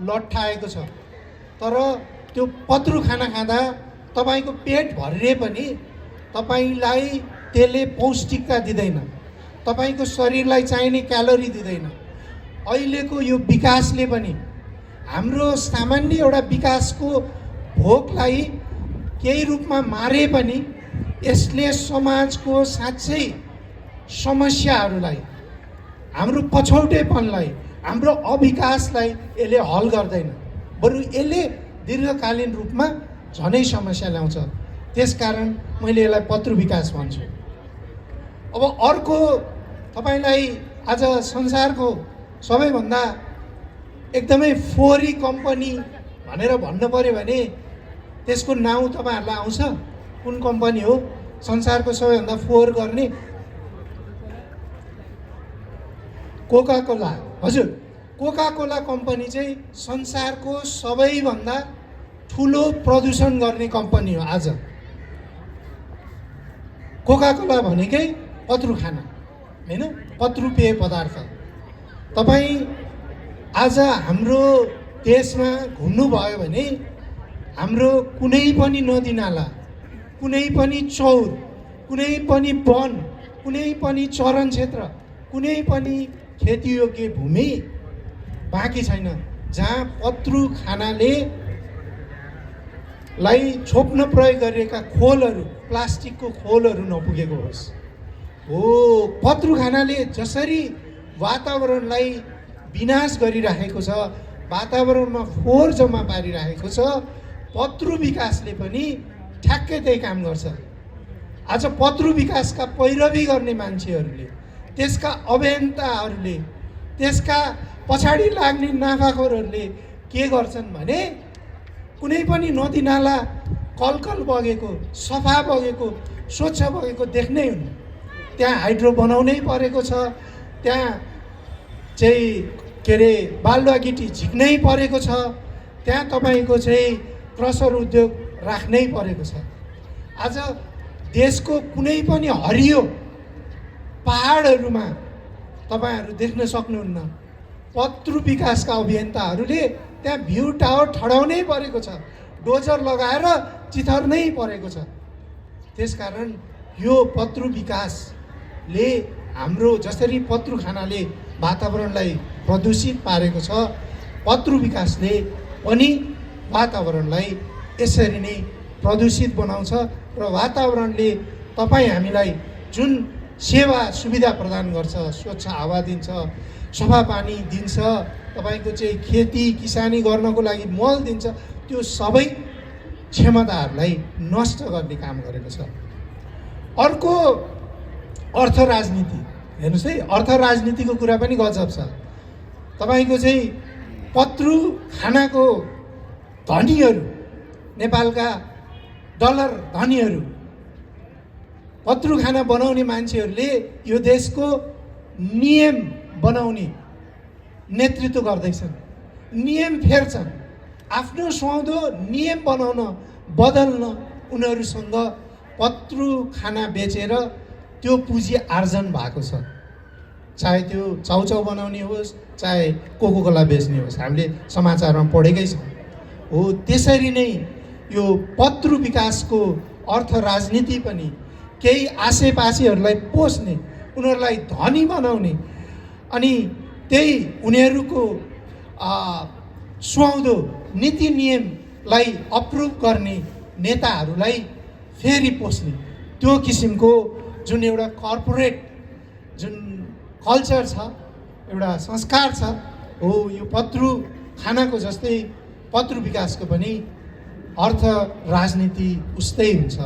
लट्ठाएको छ। तर त्यो पत्रु खाना खाँदा तपाईँको पेट भरिए पनि तपाईँलाई त्यसले पौष्टिकता दिँदैन, तपाईँको शरीरलाई चाहिने क्यालोरी दिँदैन। अहिलेको यो विकासले पनि हाम्रो सामान्य एउटा विकासको भोकलाई केही रूपमा मारे पनि यसले समाजको साँच्चै समस्याहरूलाई, हाम्रो पछौटेपनलाई, हाम्रो अविकासलाई यसले हल गर्दैन, बरु यसले दीर्घकालीन रूपमा झनै समस्या ल्याउँछ। त्यसकारण मैले यसलाई पत्रु विकास भन्छु। अब अर्को तपाईँलाई आज संसारको सबैभन्दा एकदमै फोहोरी कम्पनी भनेर भन्नु पर्यो भने त्यसको नाउँ तपाईँहरूलाई आउँछ? कुन कम्पनी हो संसारको सबैभन्दा फोहोर गर्ने? Coca Cola. हजुर, कोका कोला कम्पनी चाहिँ संसारको सबैभन्दा ठुलो प्रदूषण गर्ने कम्पनी हो। आज कोका कोला भनेकै पत्रु खाना होइन, पत्रु पेय पदार्थ। तपाईँ आज हाम्रो देशमा घुम्नुभयो भने हाम्रो कुनै पनि नदी नाला, कुनै पनि चौर, कुनै पनि वन, कुनै पनि चरण क्षेत्र, कुनै पनि खेतीयोग्य भूमि बाँकी छैन जहाँ पत्रु खानाले लाई छोप्न प्रयोग गरिएका खोलहरू, प्लास्टिकको खोलहरू नपुगेको होस्। हो, पत्रु खानाले जसरी वातावरणलाई विनाश गरिराखेको छ, वातावरणमा फोहोर जम्मा पारिराखेको छ, पत्रु विकासले पनि ठ्याक्कै त्यही काम गर्छ। आज पत्रु विकासका पैरवी गर्ने मान्छेहरूले, त्यसका अभियन्ताहरूले, त्यसका पछाडि लाग्ने नाफाखोरहरूले के गर्छन् भने कुनै पनि नदी नाला कलकल बगेको, सफा बगेको, स्वच्छ बगेको देख्नै हुन्न। त्यहाँ हाइड्रो बनाउनै परेको छ, त्यहाँ चाहिँ के अरे बालुवा गिटी झिक्नै परेको छ, त्यहाँ तपाईँको चाहिँ क्रसर उद्योग राख्नै परेको छ। आज देशको कुनै पनि हरियो पहाडहरूमा तपाईँहरू देख्न सक्नुहुन्न, पत्रु विकासका अभियन्ताहरूले त्यहाँ भ्यू टावर ठडाउनै परेको छ, डोजर लगाएर चिथर्नै परेको छ। त्यसकारण यो पत्रु विकासले हाम्रो जसरी पत्रु खानाले वातावरणलाई प्रदूषित पारेको छ, पत्रु विकासले पनि वातावरणलाई यसरी नै प्रदूषित बनाउँछ र वातावरणले तपाईँ हामीलाई जुन सेवा सुविधा प्रदान गर्छ, स्वच्छ हावा दिन्छ, सफा पानी दिन्छ, तपाईँको चाहिँ खेती किसानी गर्नको लागि मल दिन्छ, त्यो सबै क्षमताहरूलाई नष्ट गर्ने काम गरेको छ। अर्को अर्थ राजनीति हेर्नुहोस् है, अर्थ राजनीतिको कुरा पनि गजब छ। तपाईँको चाहिँ पत्रु खानाको धनीहरू, नेपालका डलर धनीहरू, पत्रु खाना बनाउने मान्छेहरूले यो देशको नियम बनाउने नेतृत्व गर्दैछन्, नियम फेर्छन्। आफ्नो सुहाउँदो नियम बनाउन, बदल्न उनीहरूसँग पत्रु खाना बेचेर त्यो पुँजी आर्जन भएको छ। चाहे त्यो चाउचाउ बनाउने होस्, चाहे कोको कोला बेच्ने होस्, हामीले समाचारमा पढेकै छौँ। हो, त्यसरी नै यो पत्रु विकासको अर्थ राजनीति पनि केही आसेपासेहरूलाई पोस्ने, उनीहरूलाई धनी बनाउने, अनि त्यही उनीहरूको सुहाउँदो नीति नियमलाई अप्रुभ गर्ने नेताहरूलाई फेरि पोस्ने, त्यो किसिमको जुन एउटा कर्पोरेट जुन कल्चर छ, एउटा संस्कार छ, हो यो पत्रु खानाको जस्तै पत्रु विकासको पनि अर्थ राजनीति उस्तै हुन्छ।